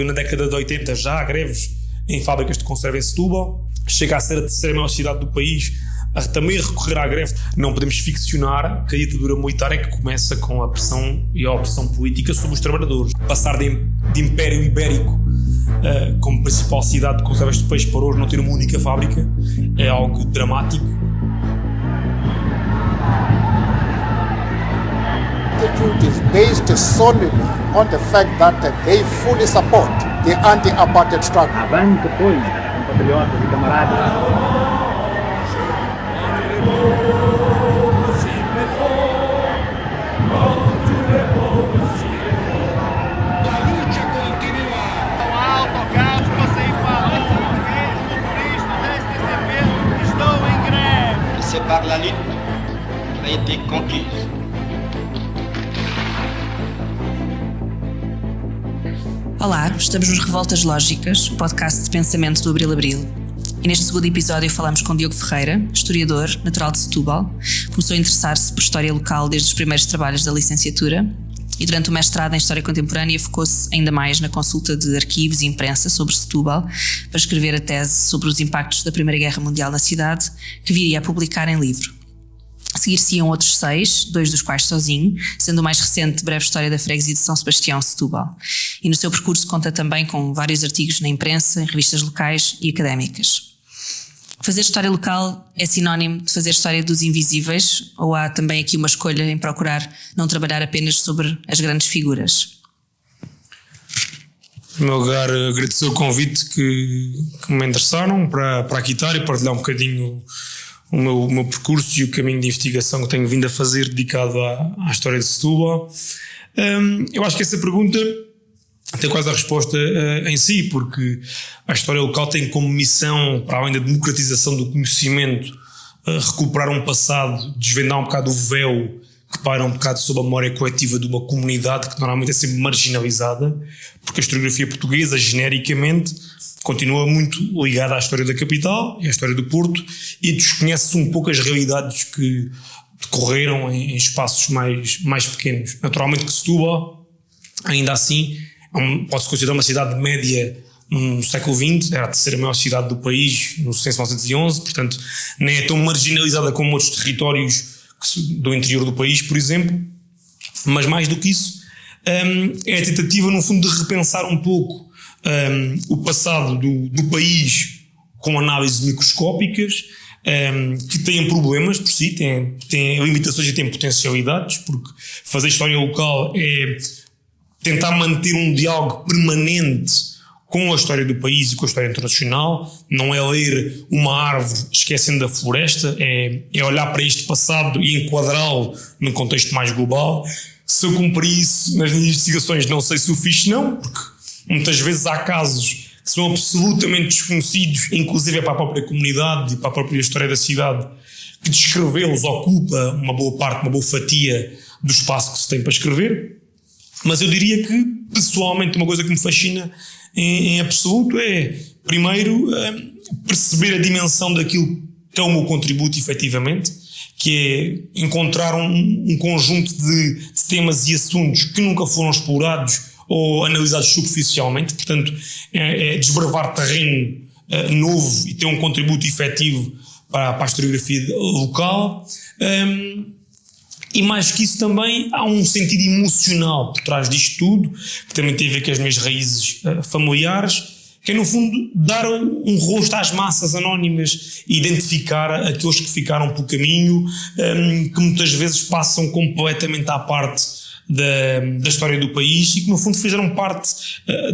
ali na década de 80 já há greves em fábricas de conserva em Setúbal, chega a ser a terceira maior cidade do país, a também recorrer à greve. Não podemos ficcionar que a ditadura militar é que começa com a pressão e a opressão política sobre os trabalhadores. Passar de Império Ibérico como principal cidade de conservas de peixe para hoje não ter uma única fábrica é algo dramático. The attitude is based solely on the fact that they fully support the anti-apartheid struggle. Avante, pois, compatriotas e camaradas. Par la lutte qui a été conquise. Olá, estamos nos Revoltas Lógicas, o podcast de pensamento do Abril. E neste segundo episódio falamos com Diogo Ferreira, historiador, natural de Setúbal. Começou a interessar-se por história local desde os primeiros trabalhos da licenciatura e durante o mestrado em História Contemporânea focou-se ainda mais na consulta de arquivos e imprensa sobre Setúbal para escrever a tese sobre os impactos da Primeira Guerra Mundial na cidade, que viria a publicar em livro. A seguir-se-iam outros 6, 2 dos quais sozinho, sendo o mais recente Breve História da Freguesia de São Sebastião, Setúbal. E no seu percurso conta também com vários artigos na imprensa, em revistas locais e académicas. Fazer história local é sinónimo de fazer história dos invisíveis, ou há também aqui uma escolha em procurar não trabalhar apenas sobre as grandes figuras? Em primeiro lugar, agradecer o convite que me endereçaram para aqui estar e partilhar um bocadinho o meu percurso e o caminho de investigação que tenho vindo a fazer dedicado à história de Setúbal. Eu acho que essa pergunta tem quase a resposta em si, porque a história local tem como missão, para além da democratização do conhecimento, recuperar um passado, desvendar um bocado o véu que paira um bocado sobre a memória coletiva de uma comunidade que normalmente é sempre marginalizada, porque a historiografia portuguesa, genericamente, continua muito ligada à história da capital e à história do Porto e desconhece um pouco as realidades que decorreram em espaços mais pequenos. Naturalmente que Setúbal, ainda assim, pode-se considerar uma cidade média no século XX, era a terceira maior cidade do país no censo de 1911, portanto nem é tão marginalizada como outros territórios do interior do país, por exemplo, mas mais do que isso, é a tentativa no fundo de repensar um pouco o passado do país com análises microscópicas, que têm problemas por si, têm limitações e têm potencialidades, porque fazer história local é tentar manter um diálogo permanente com a história do país e com a história internacional. Não é ler uma árvore esquecendo a floresta, é olhar para este passado e enquadrá-lo num contexto mais global. Se eu cumpri isso nas minhas investigações, não sei se o fiz não, porque muitas vezes há casos que são absolutamente desconhecidos, inclusive para a própria comunidade e para a própria história da cidade, que descrevê-los ocupa uma boa parte, uma boa fatia do espaço que se tem para escrever. Mas eu diria que, pessoalmente, uma coisa que me fascina em absoluto é, primeiro, perceber a dimensão daquilo que é o meu contributo, efetivamente, que é encontrar um conjunto de temas e assuntos que nunca foram explorados ou analisados superficialmente, portanto, é desbravar terreno novo e ter um contributo efetivo para a historiografia local. E mais que isso também há um sentido emocional por trás disto tudo, que também tem a ver com as minhas raízes familiares, que é no fundo dar um rosto às massas anónimas e identificar aqueles que ficaram pelo caminho, que muitas vezes passam completamente à parte da história do país e que no fundo fizeram parte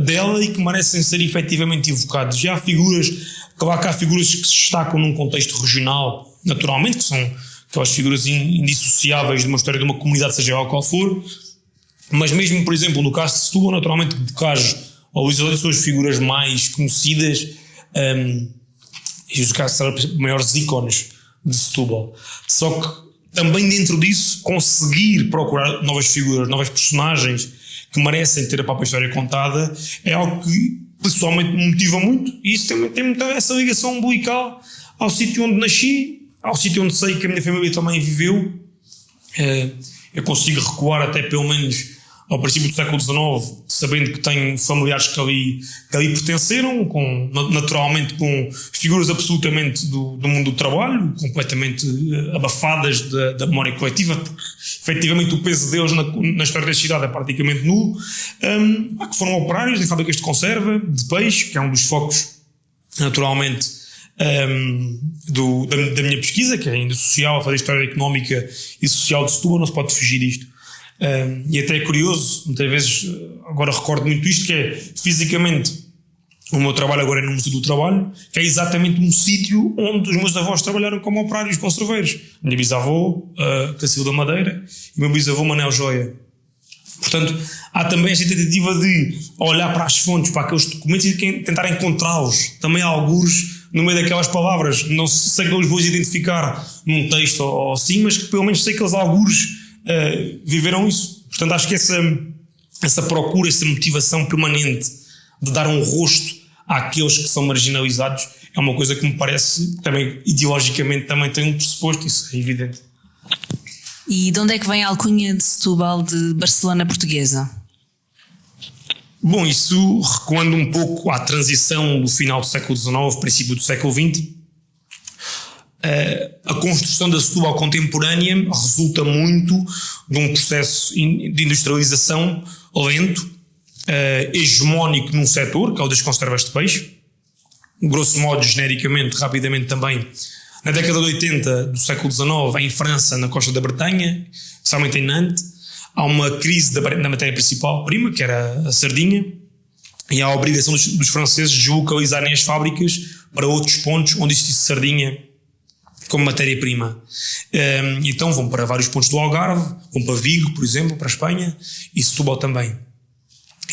dela e que merecem ser efetivamente evocados. Já há figuras, claro que há figuras que se destacam num contexto regional, naturalmente, que são aquelas figuras indissociáveis de uma história de uma comunidade, seja ela qual for, mas mesmo, por exemplo, no caso de Setúbal, naturalmente Bocage ou Luís Aleixo são as figuras mais conhecidas e os casos são os maiores ícones de Setúbal. Só que também dentro disso conseguir procurar novas figuras, novas personagens que merecem ter a própria história contada é algo que pessoalmente me motiva muito, e isso tem essa ligação umbilical ao sítio onde nasci, ao sítio onde sei que a minha família também viveu. Eu consigo recuar até pelo menos ao princípio do século XIX, sabendo que tenho familiares que ali pertenceram, naturalmente com figuras absolutamente do mundo do trabalho, completamente abafadas da memória coletiva, porque efetivamente o peso deles na história da cidade é praticamente nulo, que foram operários em fábricas de conserva, de peixe, que é um dos focos, naturalmente, da minha pesquisa, que é ainda social, a fazer história económica e social de Setúbal, não se pode fugir disto. E até é curioso, muitas vezes, agora recordo muito isto, que é fisicamente o meu trabalho agora é no Museu do Trabalho, que é exatamente um sítio onde os meus avós trabalharam como operários conserveiros. Minha bisavó, Cacilda Madeira, e o meu bisavô Manel Joia. Portanto, há também esta tentativa de olhar para as fontes, para aqueles documentos e tentar encontrá-los. Também há algures no meio daquelas palavras. Não sei que eu os vou identificar num texto ou assim, mas que pelo menos sei que eles algures viveram isso. Portanto, acho que essa procura, essa motivação permanente de dar um rosto àqueles que são marginalizados é uma coisa que me parece também ideologicamente também tem um pressuposto, isso é evidente. E de onde é que vem a alcunha de Setúbal de Barcelona portuguesa? Bom, isso recuando um pouco à transição do final do século XIX, princípio do século XX, a construção da Setúbal contemporânea resulta muito de um processo de industrialização lento, hegemónico num setor, que é o das conservas de peixe, grosso modo, genericamente, rapidamente também. Na década de 80 do século XIX, em França, na costa da Bretanha, especialmente em Nantes, há uma crise da matéria principal prima, que era a sardinha, e há a obrigação dos franceses de deslocalizarem as fábricas para outros pontos onde existe sardinha como matéria-prima. Então vão para vários pontos do Algarve, vão para Vigo, por exemplo, para a Espanha, e Setúbal também.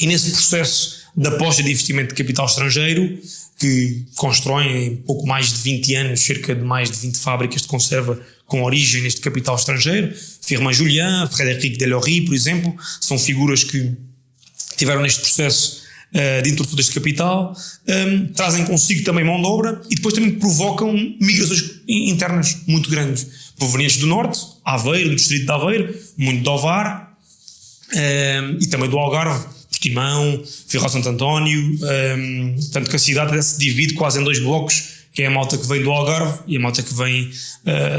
E nesse processo de aposta de investimento de capital estrangeiro, que constroem em pouco mais de 20 anos cerca de mais de 20 fábricas de conserva com origem neste capital estrangeiro, Firmin Julien, Frédéric Delory, por exemplo, são figuras que tiveram neste processo de introdução deste capital, trazem consigo também mão de obra e depois também provocam migrações internas muito grandes, provenientes do norte, Aveiro, do distrito de Aveiro, muito do Ovar, e também do Algarve, Portimão, Vila Santo António, tanto que a cidade se divide quase em dois blocos, que é a malta que vem do Algarve e a malta que vem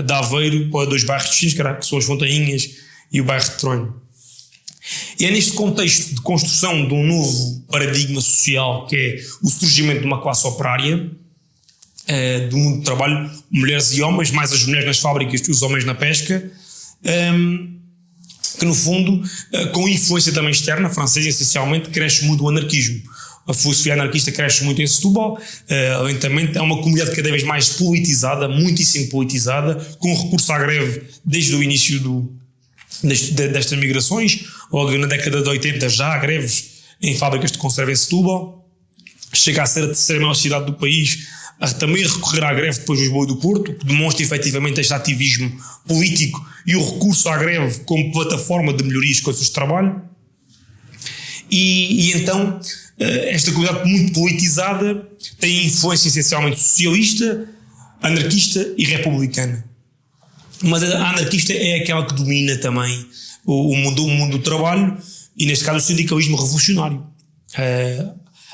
de Aveiro, para dois bairros distintos, que são as Fontainhas e o bairro de Tronho. E é neste contexto de construção de um novo paradigma social, que é o surgimento de uma classe operária, do mundo do trabalho, mulheres e homens, mais as mulheres nas fábricas que os homens na pesca, que no fundo, com influência também externa, francesa essencialmente, cresce muito o anarquismo. A filosofia anarquista cresce muito em Setúbal, lentamente é uma comunidade cada vez mais politizada, muitíssimo politizada, com recurso à greve desde o início destas migrações. Logo na década de 80 já há greves em fábricas de conserva em Setúbal, chega a ser a terceira maior cidade do país, a também recorrer à greve depois de Lisboa e do Porto, que demonstra efetivamente este ativismo político e o recurso à greve como plataforma de melhoria das condições de trabalho. E então esta comunidade muito politizada tem influência essencialmente socialista, anarquista e republicana. Mas a anarquista é aquela que domina também o mundo do trabalho e neste caso o sindicalismo revolucionário.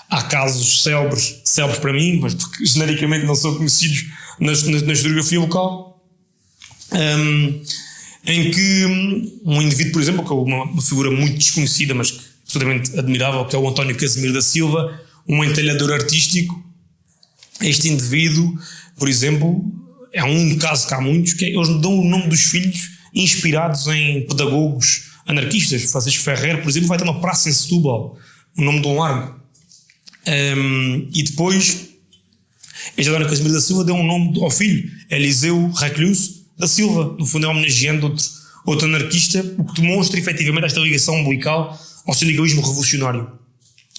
Há casos célebres para mim, mas porque genericamente não são conhecidos na historiografia local, em que um indivíduo, por exemplo, que é uma figura muito desconhecida, mas absolutamente admirável, que é o António Casimiro da Silva, um entalhador artístico. Este indivíduo, por exemplo, é um caso que há muitos, que eles dão o nome dos filhos inspirados em pedagogos anarquistas. Francisco Ferrer, por exemplo, vai ter uma praça em Setúbal, o nome de um largo. E depois, este António Casimiro da Silva deu um nome ao filho, Eliseu Reclus da Silva, no fundo é homenageando outro anarquista, o que demonstra efetivamente esta ligação umbilical ao sindicalismo revolucionário.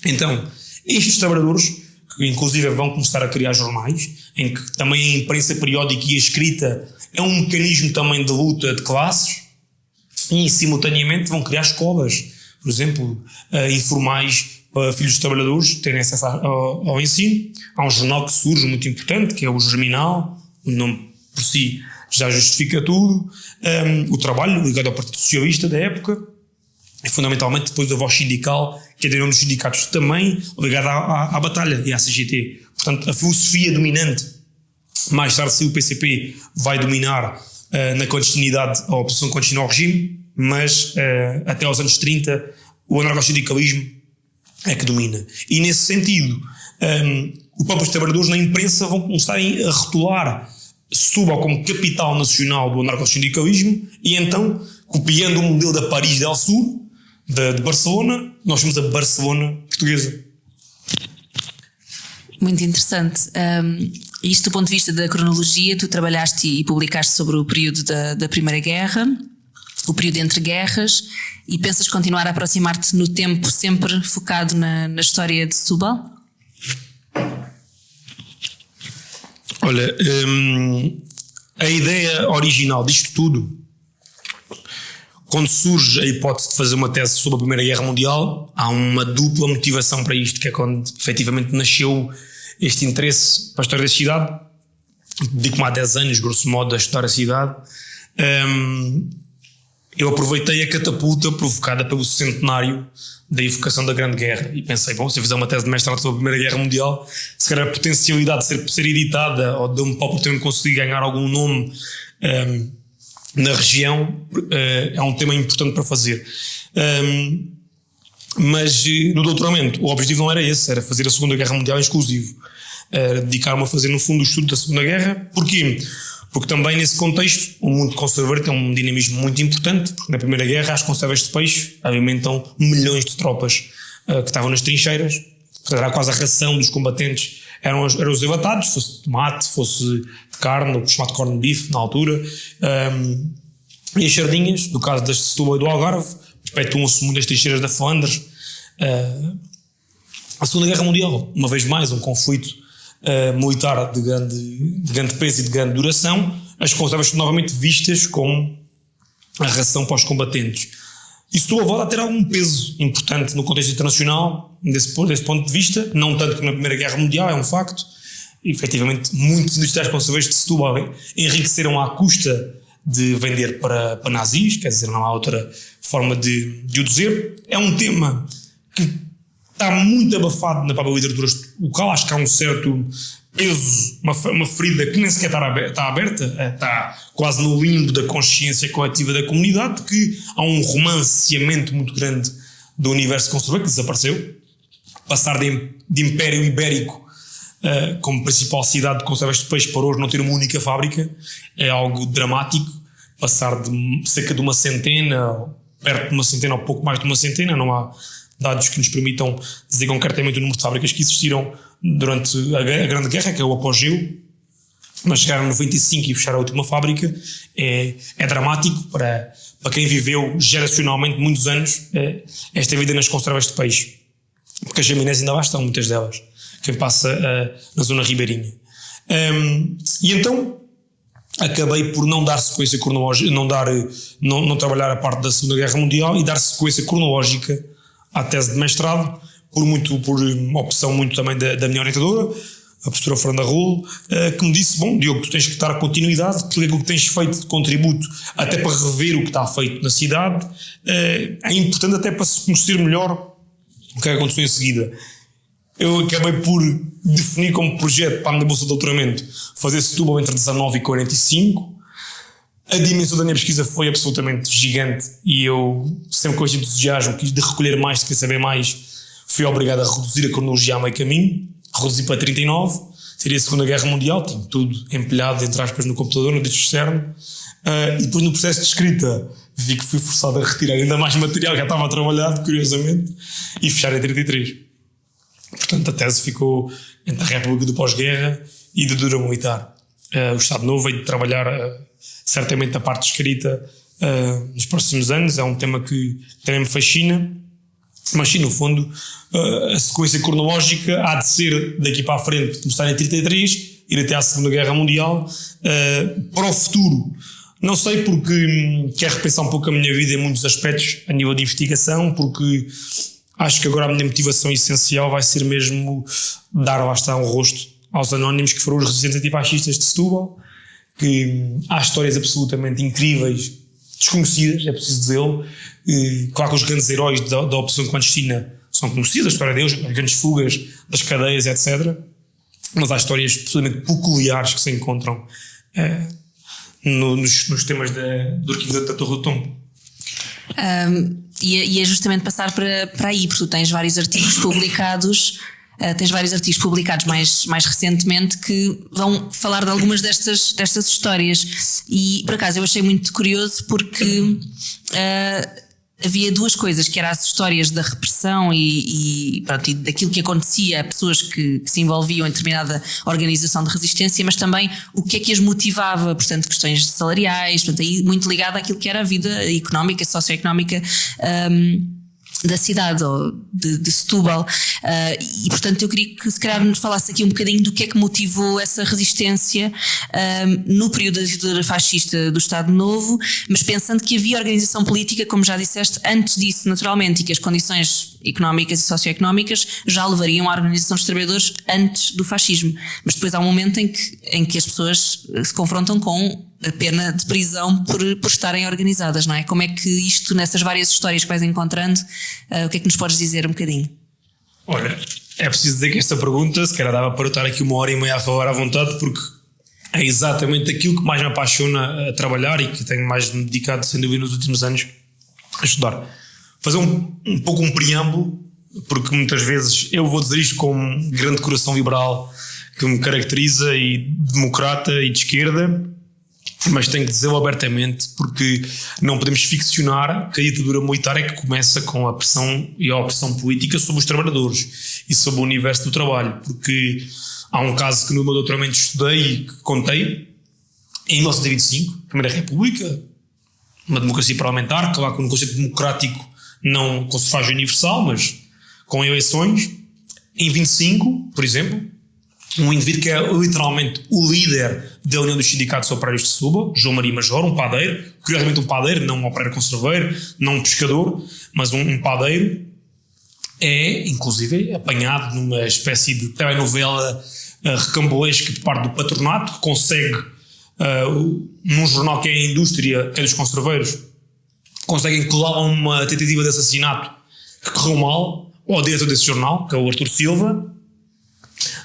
Então, estes trabalhadores, que inclusive vão começar a criar jornais, em que também a imprensa periódica e a escrita é um mecanismo também de luta de classes, e simultaneamente vão criar escolas, por exemplo, informais para filhos de trabalhadores terem acesso ao ensino. Há um jornal que surge muito importante, que é o Germinal, o nome por si já justifica tudo, o trabalho ligado ao Partido Socialista da época, e fundamentalmente depois a voz sindical, que é de um dos sindicatos também ligado à batalha e à CGT. Portanto, a filosofia dominante, mais tarde se o PCP vai dominar na clandestinidade a oposição contínua ao regime, mas até aos anos 30 o anarcossindicalismo é que domina. E nesse sentido, os próprios trabalhadores na imprensa vão começar a rotular Setúbal como capital nacional do anarcossindicalismo e então, copiando o modelo da Paris del Sul, de Barcelona, nós temos a Barcelona portuguesa. Muito interessante. Isto do ponto de vista da cronologia, tu trabalhaste e publicaste sobre o período da Primeira Guerra, o período entre guerras, e pensas continuar a aproximar-te no tempo sempre focado na história de Setúbal? Olha, a ideia original disto tudo, quando surge a hipótese de fazer uma tese sobre a Primeira Guerra Mundial, há uma dupla motivação para isto, que é quando efetivamente nasceu este interesse para a história da cidade. Dedico-me há 10 anos, grosso modo, a estudar a cidade. Eu aproveitei a catapulta provocada pelo centenário da evocação da Grande Guerra e pensei, bom, se eu fizer uma tese de mestrado sobre a Primeira Guerra Mundial, se calhar a potencialidade de ser editada ou de um próprio tempo conseguir ganhar algum nome na região é um tema importante para fazer. Mas no doutoramento o objetivo não era esse, era fazer a Segunda Guerra Mundial exclusivo, dedicar-me a fazer no fundo o estudo da Segunda Guerra. Porquê? Porque também nesse contexto o mundo conservador tem um dinamismo muito importante, porque na Primeira Guerra as conservas de peixe alimentam milhões de tropas que estavam nas trincheiras. Portanto, era quase a ração dos combatentes, eram os enlatados, fosse de tomate, fosse de carne, o chamado corned beef na altura, e as sardinhas, no caso das de Setúbal e do Algarve, perpetuam-se muito as trincheiras da Flandres. A Segunda Guerra Mundial, uma vez mais, um conflito militar de grande peso e de grande duração, as conservas são novamente vistas como a ração para os combatentes. Isso volta a ter algum peso importante no contexto internacional, desse ponto de vista, não tanto como na Primeira Guerra Mundial, é um facto. E, efetivamente, muitos industriais conserveiros de Setúbal enriqueceram à custa de vender para nazis, quer dizer, não há outra forma de o dizer. É um tema que está muito abafado na própria literatura local, acho que há um certo peso, uma ferida que nem sequer está aberta, está quase no limbo da consciência coletiva da comunidade, porque há um romanceamento muito grande do universo conservador que desapareceu. Passar de Império Ibérico como principal cidade de conservas de peixe para hoje não ter uma única fábrica é algo dramático. Passar de cerca de uma centena, perto de uma centena ou pouco mais de uma centena, não há dados que nos permitam dizer concretamente o número de fábricas que existiram durante a Grande Guerra, que é o apogeu, mas chegar a 95 e fechar a última fábrica é dramático para quem viveu geracionalmente muitos anos esta vida nas conservas de peixe, porque as chaminés ainda lá estão, muitas delas, quem passa na zona ribeirinha. E então acabei por não dar sequência cronológica, não trabalhar a parte da Segunda Guerra Mundial e dar sequência cronológica à tese de mestrado, por uma opção muito também da minha orientadora, a professora Fernanda Rolo, que me disse, bom, Diogo, tu tens que dar continuidade, porque aquilo que tens feito de contributo, até para rever o que está feito na cidade, é importante até para se conhecer melhor o que aconteceu em seguida. Eu acabei por definir como projeto para a minha bolsa de doutoramento fazer Setúbal entre 19 e 45. A dimensão da minha pesquisa foi absolutamente gigante e eu, sempre com este entusiasmo de recolher mais, de querer saber mais, fui obrigado a reduzir a cronologia a meio caminho, reduzi para 39, seria a Segunda Guerra Mundial, tinha tudo empilhado, entre aspas, no computador, no disco externo, e depois no processo de escrita vi que fui forçado a retirar ainda mais material que já estava trabalhado, curiosamente, e fechar em 33. Portanto, a tese ficou entre a República do pós-guerra e da dura militar. O Estado Novo veio de trabalhar certamente a parte escrita nos próximos anos, é um tema que também me fascina, mas sim, no fundo, a sequência cronológica há de ser daqui para a frente, começar em 33, ir até à Segunda Guerra Mundial, para o futuro. Não sei, porque quero repensar um pouco a minha vida em muitos aspectos a nível de investigação, porque acho que agora a minha motivação essencial vai ser mesmo dar, lá está, um rosto aos anónimos que foram os resistentes antifascistas de Setúbal, que há histórias absolutamente incríveis desconhecidas, é preciso dizê-lo. Claro que os grandes heróis da oposição clandestina são conhecidos, a história deles, as grandes fugas das cadeias, etc. Mas há histórias absolutamente peculiares que se encontram nos temas do arquivo da Torre do Tombo. E é justamente passar para aí, porque tu tens vários artigos publicados. Mais recentemente que vão falar de algumas destas histórias, e por acaso eu achei muito curioso porque havia duas coisas, que eram as histórias da repressão e daquilo que acontecia a pessoas que se envolviam em determinada organização de resistência, mas também o que é que as motivava, portanto questões salariais, portanto aí muito ligado àquilo que era a vida económica, socioeconómica da cidade, ou de Setúbal, e portanto eu queria que se calhar nos falasse aqui um bocadinho do que é que motivou essa resistência no período da ditadura fascista do Estado Novo, mas pensando que havia organização política, como já disseste, antes disso naturalmente, e que as condições económicas e socioeconómicas já levariam à organização dos trabalhadores antes do fascismo, mas depois há um momento em que as pessoas se confrontam com a pena de prisão por estarem organizadas, não é? Como é que isto, nessas várias histórias que vais encontrando, o que é que nos podes dizer um bocadinho? Olha, é preciso dizer que esta pergunta, se calhar dava para eu estar aqui 1h30 a falar à vontade, porque é exatamente aquilo que mais me apaixona a trabalhar e que tenho mais me dedicado, sem dúvida, nos últimos anos a estudar. Fazer um pouco um preâmbulo, porque muitas vezes eu vou dizer isto com um grande coração liberal que me caracteriza, e democrata e de esquerda, mas tenho que dizê-lo abertamente, porque não podemos ficcionar que a ditadura militar é que começa com a pressão e a opressão política sobre os trabalhadores e sobre o universo do trabalho, porque há um caso que no meu doutoramento estudei e que contei. Em 1925, Primeira República, uma democracia parlamentar, claro que um conceito democrático não se faz universal, mas com eleições. Em 25, por exemplo, um indivíduo que é literalmente o líder da União dos Sindicatos Operários de Setúbal, João Maria Major, um padeiro, curiosamente um padeiro, não um operário conserveiro, não um pescador, mas um padeiro, é inclusive apanhado numa espécie de telenovela recambolesca de parte do patronato, que consegue, num jornal que é a Indústria, que é dos conserveiros, conseguem colar uma tentativa de assassinato que correu mal ao diretor desse jornal, que é o Artur Silva,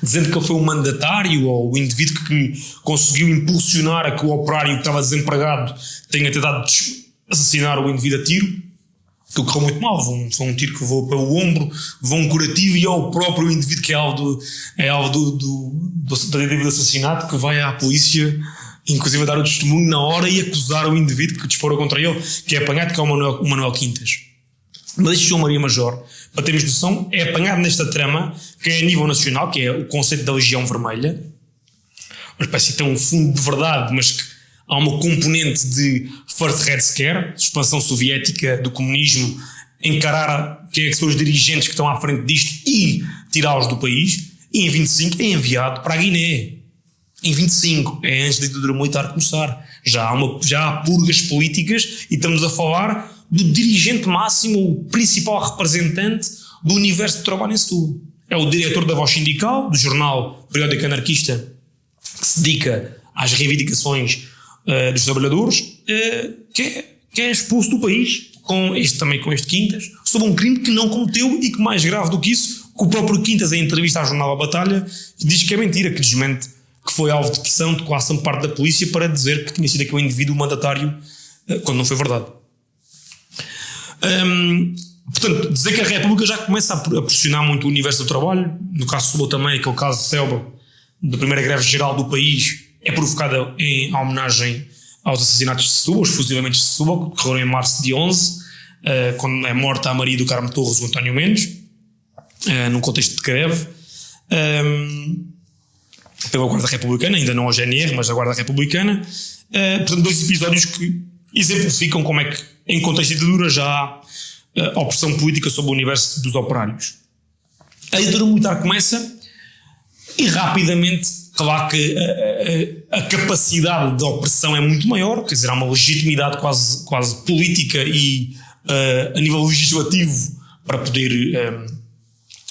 dizendo que ele foi um mandatário ou o indivíduo que conseguiu impulsionar a que o operário que estava desempregado tenha tentado assassinar o indivíduo a tiro, que correu muito mal. Foi um tiro que levou para o ombro, levou um curativo, e é o próprio indivíduo que é alvo da tentativa de assassinato, que vai à polícia, inclusive a dar o testemunho na hora e acusar o indivíduo que disparou contra ele, que é apanhado, que é o Manuel Quintas. Mas este João Maria Major, para termos noção, é apanhado nesta trama que é a nível nacional, que é o conceito da Legião Vermelha, uma espécie de ter um fundo de verdade, mas que há uma componente de First Red Scare, expansão soviética do comunismo, encarar quem é que são os dirigentes que estão à frente disto e tirá-los do país. E em 25 é enviado para a Guiné. Em 25, é antes da ditadura militar começar. Já há purgas políticas, e estamos a falar do dirigente máximo, o principal representante do universo do trabalho em Setúbal. É o diretor da voz sindical, do jornal periódico anarquista, que se dedica às reivindicações dos trabalhadores, que é expulso do país, com este Quintas, sob um crime que não cometeu, e que, mais grave do que isso, que o próprio Quintas, em entrevista ao jornal A Batalha, diz que é mentira, que desmente que foi alvo de pressão, de coação por parte da polícia, para dizer que tinha sido aquele indivíduo mandatário, quando não foi verdade. Portanto, dizer que a República já começa a pressionar muito o universo do trabalho. No caso de Setúbal também, aquele caso célebre da primeira greve geral do país é provocada em homenagem aos assassinatos de Setúbal, os fuzilamentos de Setúbal, que ocorreram em março de 11, quando é morta a Maria do Carmo Torres, o António Mendes, num contexto de greve, pela Guarda Republicana, ainda não a GNR, mas a Guarda Republicana. Portanto, dois episódios que exemplificam como é que, em contexto de ditadura, já há opressão política sobre o universo dos operários. A ditadura militar começa, e rapidamente, claro que a capacidade de opressão é muito maior, quer dizer, há uma legitimidade quase política e a nível legislativo para poder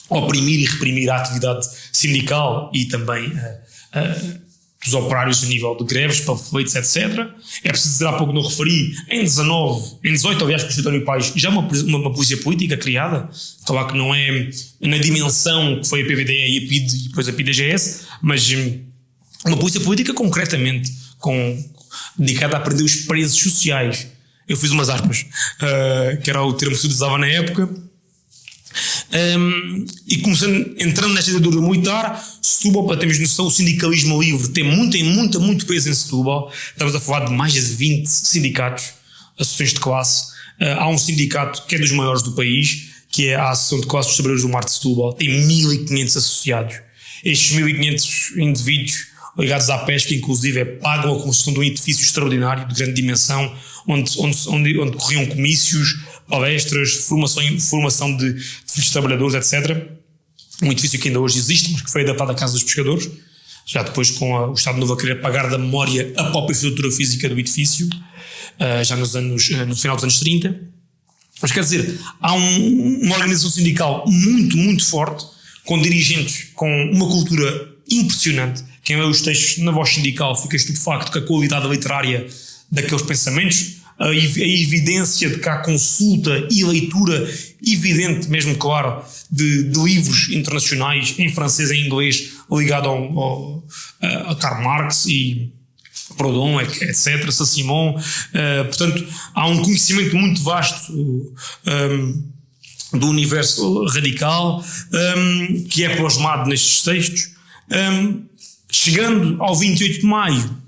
oprimir e reprimir a atividade sindical e também dos operários a nível de greves, panfletos, etc. É preciso dizer, há pouco não referi, em 18, aliás, com o António Paes, já uma polícia política criada, claro que não é na dimensão que foi a PVDE e a PID e depois a PID-DGS, mas uma polícia política concretamente, dedicada a prender os presos sociais. Eu fiz umas aspas, que era o termo que se utilizava na época. E entrando nesta ditadura militar, Setúbal, para termos noção, o sindicalismo livre tem muito peso em Setúbal. Estamos a falar de mais de 20 sindicatos, associações de classe. Há um sindicato que é dos maiores do país, que é a Associação de Classe dos Trabalhadores do Mar de Setúbal, tem 1500 associados. Estes 1500 indivíduos ligados à pesca, inclusive, pagam a construção de um edifício extraordinário, de grande dimensão, onde corriam comícios, palestras, formação de filhos de trabalhadores, etc. Um edifício que ainda hoje existe, mas que foi adaptado à Casa dos Pescadores, já depois com o Estado Novo a querer pagar da memória a própria estrutura física do edifício, já no final dos anos 30. Mas quer dizer, há uma organização sindical muito forte, com dirigentes com uma cultura impressionante. Quem lê os textos na voz sindical fica estupefacto com a qualidade literária daqueles pensamentos, a evidência de que há consulta e leitura evidente, mesmo claro, de livros internacionais em francês e em inglês ligado a Karl Marx e Proudhon, etc., Saint-Simon. Portanto, há um conhecimento muito vasto do universo radical que é plasmado nestes textos. Chegando ao 28 de maio,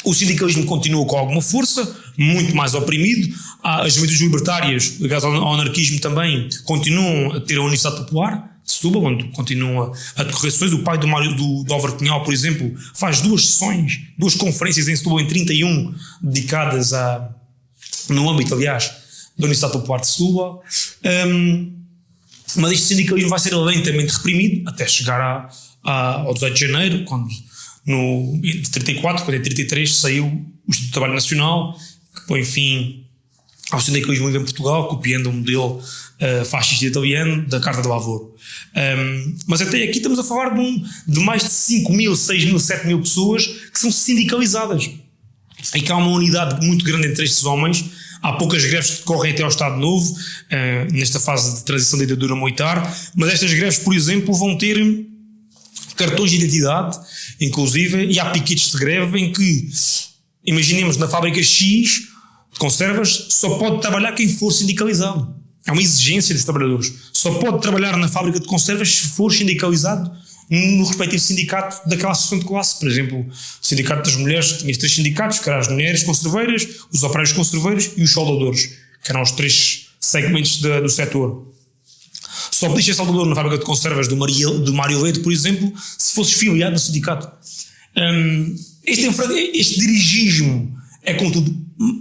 o sindicalismo continua com alguma força, muito mais oprimido. As juventudes libertárias, ligadas ao anarquismo também, continuam a ter a Universidade Popular de Setúbal, onde continuam a decorrer sessões. O pai do Álvaro Cunhal, por exemplo, faz 2 sessões, 2 conferências em Setúbal em 31, dedicadas no âmbito, aliás, da Universidade Popular de Setúbal. Mas este sindicalismo vai ser lentamente reprimido, até chegar ao 18 de janeiro, quando de 34, quando em 33 saiu o Instituto do Trabalho Nacional, que põe fim ao sindicalismo livre em Portugal, copiando o modelo fascista italiano da Carta de Lavoro. Mas até aqui estamos a falar de mais de 5 mil, 6 mil, 7 mil pessoas que são sindicalizadas. E que há uma unidade muito grande entre estes homens. Há poucas greves que decorrem até ao Estado Novo, nesta fase de transição da ditadura militar, mas estas greves, por exemplo, vão ter cartões de identidade, inclusive, e há piquetes de greve em que, imaginemos, na fábrica X de conservas, só pode trabalhar quem for sindicalizado. É uma exigência dos trabalhadores. Só pode trabalhar na fábrica de conservas se for sindicalizado no respectivo sindicato daquela associação de classe. Por exemplo, o sindicato das mulheres tinha 3 sindicatos, que eram as mulheres conserveiras, os operários conserveiros e os soldadores, que eram os 3 segmentos do setor. Só podia ser soldador na fábrica de conservas do Mário Leite, por exemplo, se fosse filiado no sindicato. Este dirigismo é, contudo,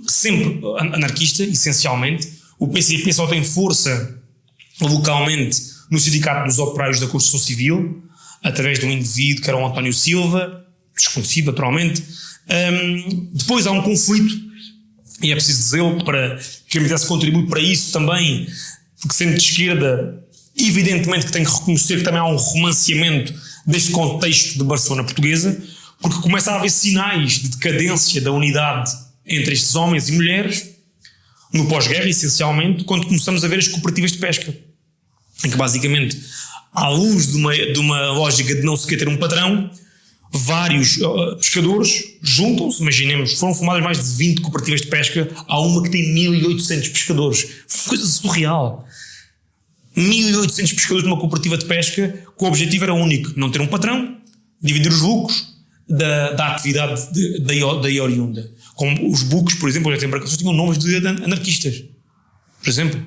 sempre anarquista, essencialmente. O PCP só tem força localmente no sindicato dos operários da construção civil, através de um indivíduo que era o António Silva, desconhecido naturalmente. Depois há um conflito, e é preciso dizê-lo, para que a MDS contribui para isso também, porque sendo de esquerda, evidentemente que tem que reconhecer que também há um romanceamento deste contexto de Barcelona portuguesa, porque começa a haver sinais de decadência da unidade entre estes homens e mulheres, no pós-guerra, essencialmente, quando começamos a ver as cooperativas de pesca, em que basicamente, à luz de uma lógica de não se querer ter um padrão, vários pescadores juntam-se. Imaginemos, foram formadas mais de 20 cooperativas de pesca, há uma que tem 1800 pescadores, coisa surreal. 1800 pescadores numa cooperativa de pesca, que o objetivo era único, não ter um patrão, dividir os lucros da atividade daí oriunda. Como os buques, por exemplo, as embarcações tinham nomes de anarquistas. Por exemplo,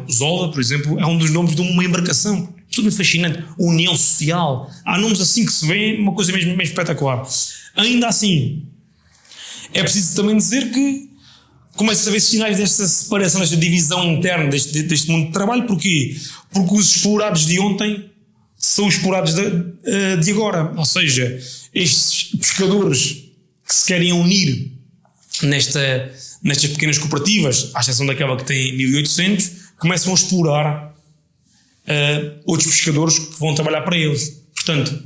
Zola, por exemplo, é um dos nomes de uma embarcação. Tudo fascinante. União Social. Há nomes assim que se vê, uma coisa mesmo espetacular. Ainda assim, é preciso também dizer que começa a haver sinais desta separação, desta divisão interna deste mundo de trabalho. Porquê? Porque os explorados de ontem são os explorados de agora. Ou seja, estes pescadores que se querem unir nestas pequenas cooperativas, à exceção daquela que tem 1800, começam a explorar outros pescadores que vão trabalhar para eles. Portanto,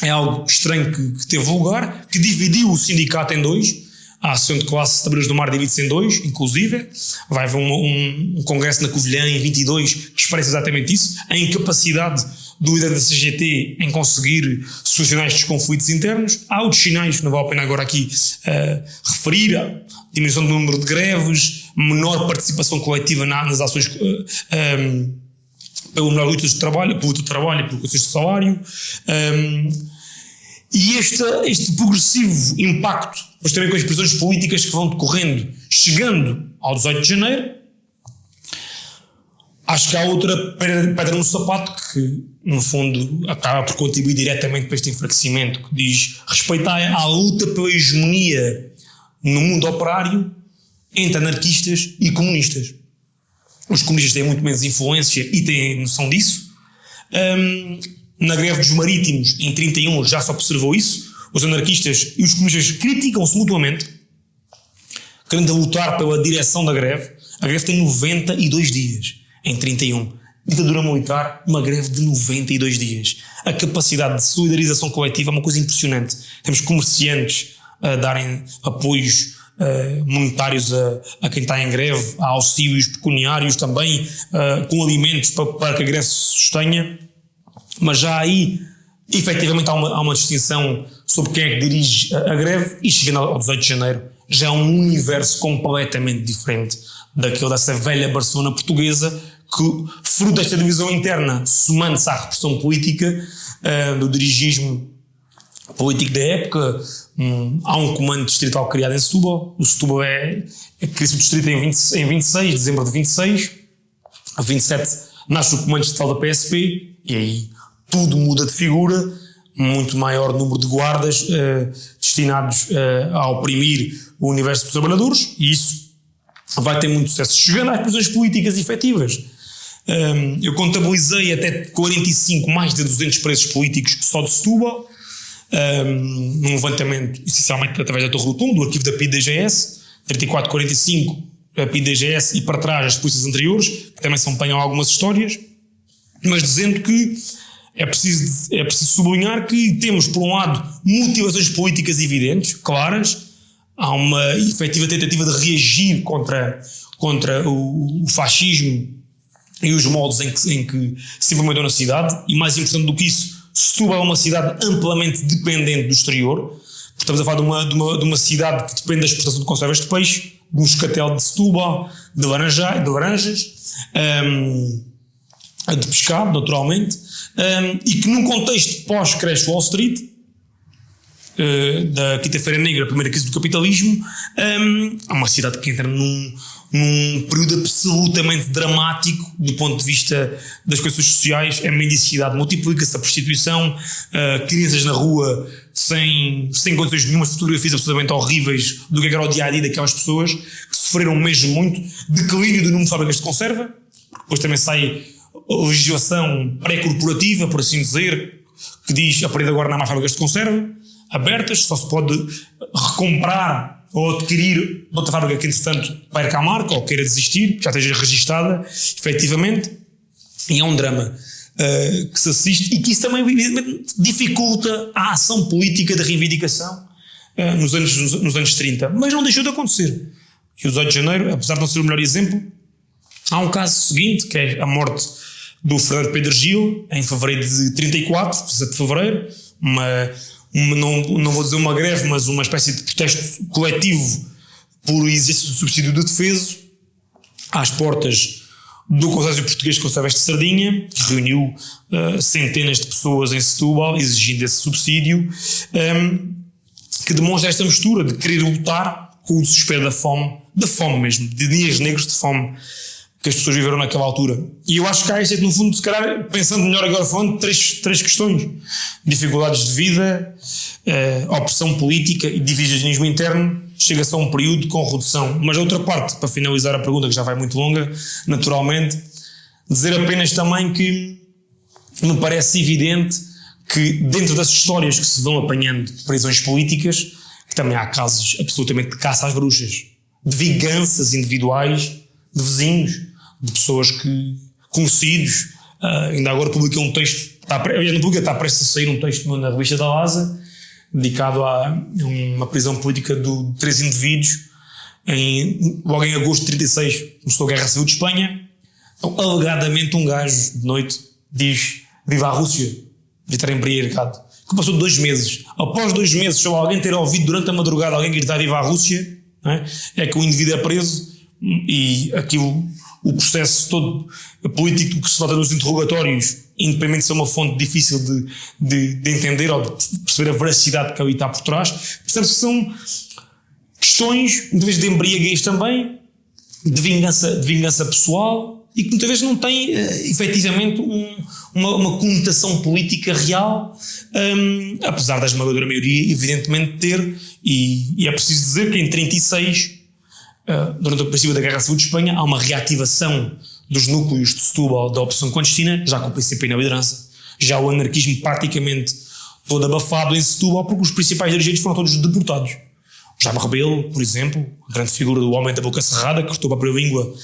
é algo estranho que teve lugar, que dividiu o sindicato em dois. A Associação de Classe de Trabalhadores do Mar divide-se em dois, inclusive. Vai haver um congresso na Covilhã em 22 que expressa exatamente isso, a incapacidade do líder da CGT em conseguir solucionar estes conflitos internos. Há outros sinais, não vale a pena agora aqui referir, a diminuição do número de greves, menor participação coletiva nas ações pelo melhor luta de trabalho, pelo luta de trabalho e pelo conceito de salário. E este progressivo impacto, mas também com as prisões políticas que vão decorrendo, chegando ao 18 de janeiro, acho que há outra pedra no sapato que, no fundo, acaba por contribuir diretamente para este enfraquecimento, que diz respeitar a luta pela hegemonia no mundo operário entre anarquistas e comunistas. Os comunistas têm muito menos influência e têm noção disso. Na greve dos marítimos, em 31, já se observou isso. Os anarquistas e os comunistas criticam-se mutuamente, querendo lutar pela direção da greve. A greve tem 92 dias, em 31. Ditadura militar, uma greve de 92 dias. A capacidade de solidarização coletiva é uma coisa impressionante. Temos comerciantes a darem apoios monetários a quem está em greve, há auxílios pecuniários também, com alimentos para que a greve se sustenha. Mas já aí, efetivamente, há uma distinção sobre quem é que dirige a greve, e chegando ao 18 de janeiro, já é um universo completamente diferente dessa velha Barcelona portuguesa, que, fruto desta divisão interna, somando-se à repressão política do dirigismo político da época, há um comando distrital criado em Setúbal. O Setúbal cria-se o distrito em 26, dezembro de 26, a 27 nasce o comando distrital da PSP, e aí tudo muda de figura, muito maior número de guardas destinados a oprimir o universo dos trabalhadores, e isso vai ter muito sucesso. Chegando às prisões políticas efetivas, eu contabilizei até 45, mais de 200 presos políticos só de Setúbal, num levantamento essencialmente através da Torre do Tumbo, do arquivo da PIDGS, 34, 45, a PIDGS, e para trás as polícias anteriores, que também se apanham algumas histórias, mas dizendo que é preciso sublinhar que temos, por um lado, motivações políticas evidentes, claras. Há uma efetiva tentativa de reagir contra o fascismo e os modos em que se implementou na cidade, e mais importante do que isso, Setúbal é uma cidade amplamente dependente do exterior. Estamos a falar de uma cidade que depende da exportação de conservas de peixe, de moscatel de Setúbal, de laranjas, de pescado, naturalmente, e que num contexto pós-crash Wall Street, da Quinta-feira Negra, a primeira crise do capitalismo, é uma cidade que entra num período absolutamente dramático do ponto de vista das questões sociais. A mendicidade multiplica-se, a prostituição, crianças na rua sem condições nenhumas, fotografias absolutamente horríveis do que era o dia-a-dia daquelas pessoas que sofreram mesmo muito, declínio do número de fábricas de conserva, depois também sai a legislação pré-corporativa, por assim dizer, que diz a partir de agora não há mais fábricas de conserva abertas, só se pode recomprar ou adquirir outra fábrica que, entretanto, perca a marca ou queira desistir, já esteja registada, efetivamente. E é um drama que se assiste, e que isso também, evidentemente, dificulta a ação política de reivindicação nos anos 30. Mas não deixou de acontecer. E o 18 de janeiro, apesar de não ser o melhor exemplo, há um caso seguinte, que é a morte do Fernando Pedro Gil, em fevereiro de 34, 17 de fevereiro, não vou dizer uma greve, mas uma espécie de protesto coletivo por exercício do subsídio de defeso, às portas do Consórcio Português de Conservas de Sardinha, que reuniu centenas de pessoas em Setúbal, exigindo esse subsídio, que demonstra esta mistura de querer lutar com o desespero da fome mesmo, de dias negros de fome que as pessoas viveram naquela altura. E eu acho que há, no fundo, se calhar, pensando melhor agora, falando, três questões: dificuldades de vida, opressão política e divisionismo interno. Chega-se a um período com redução. Mas a outra parte, para finalizar a pergunta, que já vai muito longa, naturalmente, dizer apenas também que me parece evidente que, dentro das histórias que se vão apanhando de prisões políticas, que também há casos absolutamente de caça às bruxas, de vinganças individuais, de vizinhos, de pessoas conhecidos, Ainda agora publiquei um texto, está prestes a sair um texto na revista da LASA, dedicado a uma prisão política de 3 indivíduos, logo em agosto de 36, começou a Guerra Civil de Espanha. Então, alegadamente, um gajo de noite diz: viva a Rússia, de estar embriagado. Que passou 2 meses. Após 2 meses, só alguém ter ouvido durante a madrugada alguém gritar viva a Rússia, não é que o indivíduo é preso, e aqui o processo todo político que se trata nos interrogatórios, independente de ser uma fonte difícil de entender ou de perceber a veracidade que ali está por trás. Portanto, são questões, muitas vezes, de embriaguez também, de vingança pessoal, e que muitas vezes não têm efetivamente uma conotação política real, apesar da esmagadora maioria evidentemente ter, e é preciso dizer que em 36, durante o princípio da Guerra Civil de Espanha, há uma reativação dos núcleos de Setúbal da oposição clandestina, já com o PCP na liderança, já o anarquismo praticamente todo abafado em Setúbal, porque os principais dirigentes foram todos deportados. Jaime Rebelo, por exemplo, a grande figura do homem da boca cerrada, que cortou para a própria língua